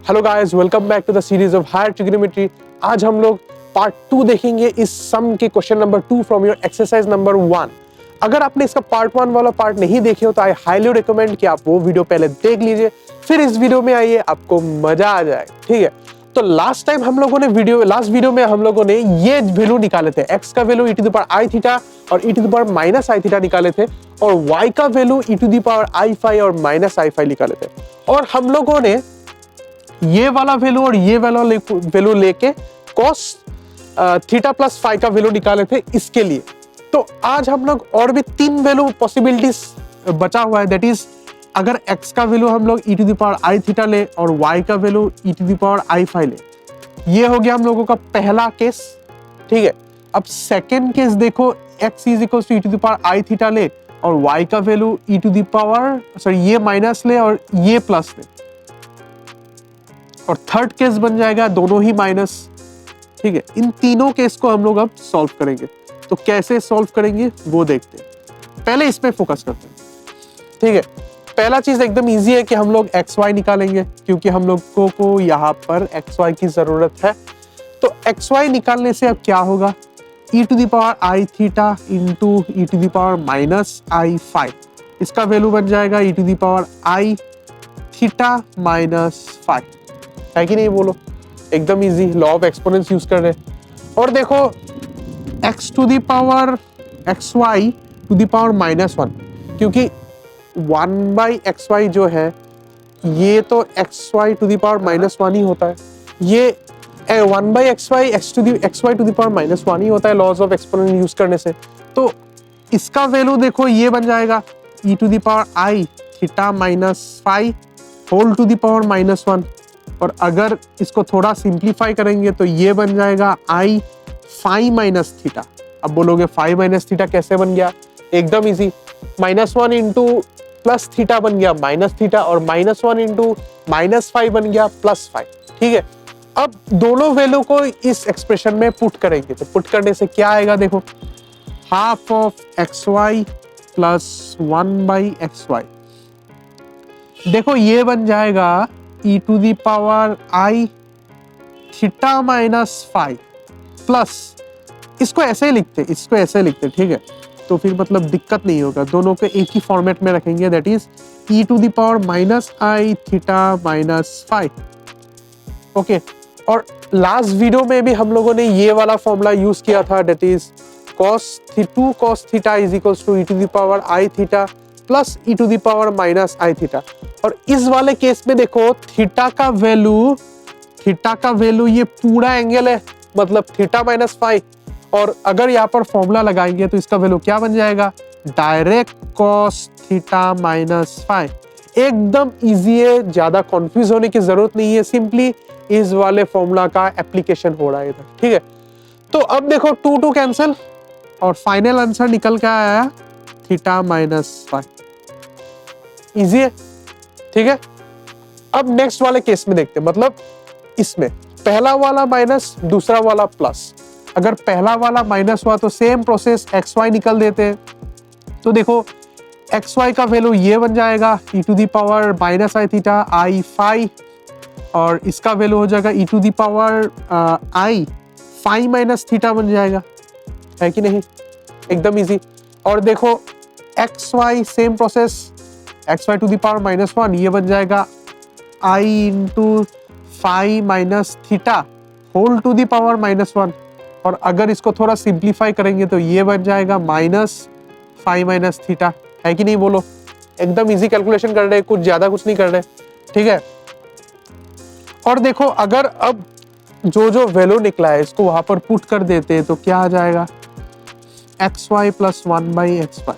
Hello guys, welcome back to the series of higher trigonometry. आज हम लोग part 2 देखेंगे इस सम के question number 2 from your exercise number 1। अगर आपने इसका पार्ट 1 वाला पार्ट नहीं देखे हो तो आई हाईली रिकमेंड कि आप वो वीडियो पहले देख लीजिए, फिर इस वीडियो में आइए, आपको मजा आ जाएगा। ठीक है, तो लास्ट वीडियो में हम लोगों ने ये वैल्यू निकाले थे, x का वैल्यू e⁻i थीटा और e⁻−i थीटा निकाले थे, और y का वैल्यू e⁻i⁵ और -i⁵ निकाले थे। और हम लोगों ने ये वाला वैल्यू और ये वाला वैल्यू लेके cos थीटा प्लस फाई का वैल्यू निकाले थे इसके लिए। तो आज हम लोग और भी 3 वैल्यू पॉसिबिलिटीज बचा हुआ है, दैट इज अगर x का वैल्यू हम लोग e⁻i थीटा ले और y का वैल्यू e⁻i⁵ ले। ये हो गया हम लोगों का पहला केस। ठीक है, अब सेकेंड केस देखो, x is equal to e⁻i theta ले और y का वैल्यू ये माइनस ले और ये प्लस ले, और थर्ड केस बन जाएगा दोनों ही माइनस। ठीक है, इन तीनों केस को हम लोग अब सॉल्व करेंगे। तो कैसे सॉल्व करेंगे वो देखते हैं, पहले इस पे फोकस करते हैं। ठीक है, पहला चीज एकदम इजी है कि हम लोग एक्स वाई निकालेंगे, क्योंकि हम लोगों को यहाँ पर एक्स वाई की जरूरत है। तो एक्स वाई निकालने से अब क्या होगा, e⁻i थीटा इंटू e⁻−i⁵, इसका वैल्यू बन जाएगा e⁻i थीटा माइनस फाई। है कि नहीं, बोलो, एकदम easy, law of exponents use कर रहे हैं। और देखो x to the power xy to the power -1, क्योंकि 1/xy जो है ये तो xy टू दी पावर -1 ही होता है, ये 1/xy xy to the power -1 ही होता है लॉज ऑफ एक्सपोनेंस यूज करने से। तो इसका वैल्यू देखो ये बन जाएगा e⁻i theta minus phi whole to the power -1, और अगर इसको थोड़ा सिंप्लीफाई करेंगे तो ये बन जाएगा i फाई माइनस थीटा। अब बोलोगे फाई माइनस थीटा कैसे बन गया, एकदम इजी, -1 इंटू प्लस थीटा बन गया माइनस थीटा, और -1 इंटू -फाई बन गया +फाई। ठीक है, अब दोनों वैल्यू को इस एक्सप्रेशन में पुट करेंगे, तो पुट करने से क्या आएगा, देखो half of xy plus 1/xy, देखो ये बन जाएगा e⁻i theta minus phi plus, इसको ऐसे ही लिखते, ठीक है, तो फिर मतलब दिक्कत नहीं होगा, दोनों को एक ही फॉर्मेट में रखेंगे, that is e⁻−i theta minus phi. Okay, और लास्ट वीडियो में भी हम लोगों ने ये वाला फॉर्मूला यूज किया था, that is cos theta is equal to e⁻i theta plus e⁻−i theta. और इस वाले केस में देखो थीटा का वैल्यू ये पूरा एंगल है, मतलब थीटा माइनस फाई, और अगर यहाँ पर फॉर्मूला लगाएंगे तो इसका वैल्यू क्या बन जाएगा, direct cos theta minus phi. एकदम इजी है, ज्यादा कंफ्यूज होने की जरूरत नहीं है, सिंपली इस वाले फॉर्मूला का एप्लीकेशन हो रहा है इधर। ठीक है, तो अब देखो 2 कैंसिल और फाइनल आंसर निकल के आया थीटा माइनस फाई। इजी है, ठीक है। अब नेक्स्ट वाले केस में देखते हैं, मतलब इसमें पहला वाला माइनस दूसरा वाला प्लस। अगर पहला वाला माइनस हुआ तो सेम प्रोसेस xy निकल देते हैं, तो देखो xy का वैल्यू ये बन जाएगा e⁻−i थीटा i फाई, और इसका वैल्यू हो जाएगा e⁻i फाई माइनस थीटा बन जाएगा, है कि नहीं, एकदम इजी। और देखो xy same process, xy to the power -1 ये बन जाएगा i into phi minus theta whole to the power -1, और अगर इसको थोड़ा सिंप्लीफाई करेंगे तो ये बन जाएगा -फाई माइनस थीटा, है कि नहीं, बोलो, एकदम इजी कैलकुलेशन कर रहे हैं, कुछ ज्यादा कुछ नहीं कर रहे। ठीक है, और देखो अगर अब जो वैल्यू निकला है इसको वहां पर पुट कर देते हैं तो क्या आ जाएगा, xy plus 1/xy,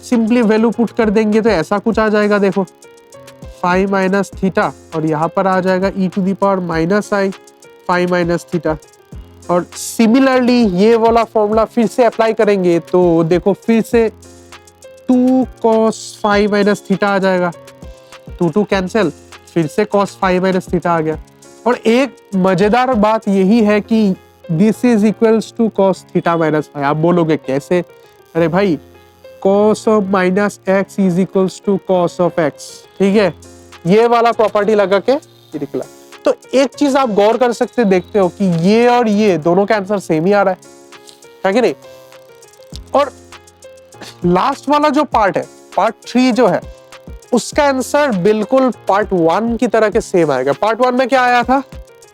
simply value put कर देंगे तो ऐसा कुछ आ जाएगा, देखो फाई माइनस थीटा, और यहाँ पर आ जाएगा e⁻−i फाई माइनस थीटा। और सिमिलरली ये वाला फॉर्मूला फिर से अप्लाई करेंगे तो देखो फिर से 2 cos फाई माइनस थीटा आ जाएगा, 2 कैंसिल, फिर से cos फाई माइनस थीटा आ गया। और एक मजेदार बात यही है कि this is equals to cos theta minus phi. आप बोलोगे कैसे, अरे भाई cos of minus x is equals to cos of x, ठीक है, ये वाला प्रॉपर्टी लगा के ये निकला। तो एक चीज आप गौर कर सकते देखते हो कि ये और ये दोनों का आंसर सेम ही आ रहा है कि नहीं। और लास्ट वाला जो पार्ट है, पार्ट 3 जो है, उसका आंसर बिल्कुल पार्ट 1 की तरह के सेम आएगा। पार्ट 1 में क्या आया था?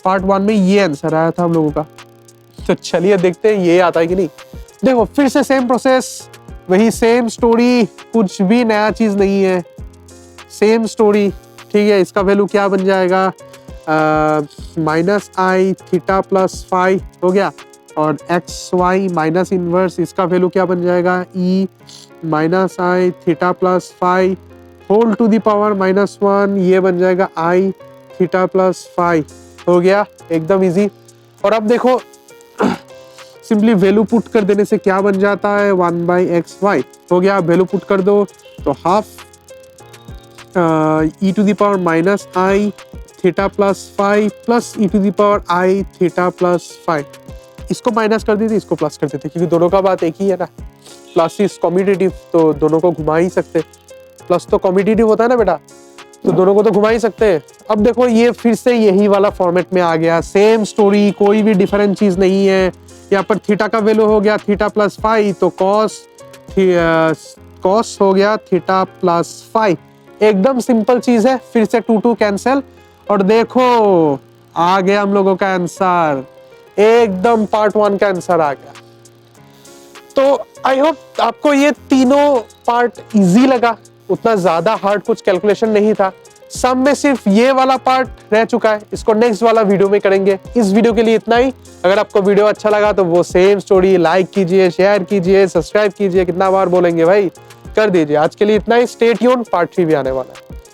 पार्ट 1 में ये आंसर आया था हम लोगों का। तो चलिए देखते हैं ये आता है कि नहीं। देखो फिर से सेम प्रोसेस, वही सेम स्टोरी, कुछ भी नया चीज नहीं है, सेम स्टोरी। ठीक है, इसका वैल्यू क्या बन जाएगा? -i थीटा प्लस फाई हो गया, और एक्स वाई माइनस इनवर्स, इसका वैल्यू क्या बन जाएगा? e -i theta plus phi whole to the power -1, ये बन जाएगा i थीटा प्लस फाई। हो गया, एकदम इजी। और अब देखो सिंपली वैल्यू पुट कर देने से क्या बन जाता है? 1/xy हो गया। वैल्यू पुट कर दो तो half e to the power -i theta plus phi plus e to the power i theta plus phi. इसको माइनस कर देते, इसको प्लस कर देते, क्योंकि दोनों का बात एक ही है ना। प्लस इज कॉम्पिटिटिव, तो दोनों को घुमा ही सकते। प्लस तो कॉम्पिटिटिव होता है ना बेटा, तो दोनों को तो घुमा ही सकते हैं। अब देखो ये फिर से यही वाला फॉर्मेट में आ गया, सेम स्टोरी, कोई भी डिफरेंट चीज नहीं है। यहाँ पर थीटा का वैल्यू हो गया थीटा प्लस फाई, तो कॉस हो गया थीटा प्लस फाई। एकदम सिंपल चीज है। फिर से 2 कैंसिल, और देखो आ गया हम लोगों का आंसर, एकदम पार्ट 1 का आंसर आ गया। तो आई होप आपको ये तीनों पार्ट इजी लगा, उतना ज्यादा हार्ड कुछ कैलकुलेशन नहीं था। सम में सिर्फ ये वाला पार्ट रह चुका है, इसको नेक्स्ट वाला वीडियो में करेंगे। इस वीडियो के लिए इतना ही। अगर आपको वीडियो अच्छा लगा तो वो सेम स्टोरी लाइक कीजिए, शेयर कीजिए, सब्सक्राइब कीजिए। कितना बार बोलेंगे भाई, कर दीजिए। आज के लिए इतना ही। स्टे ट्यून्ड, पार्ट 3 भी आने वाला है।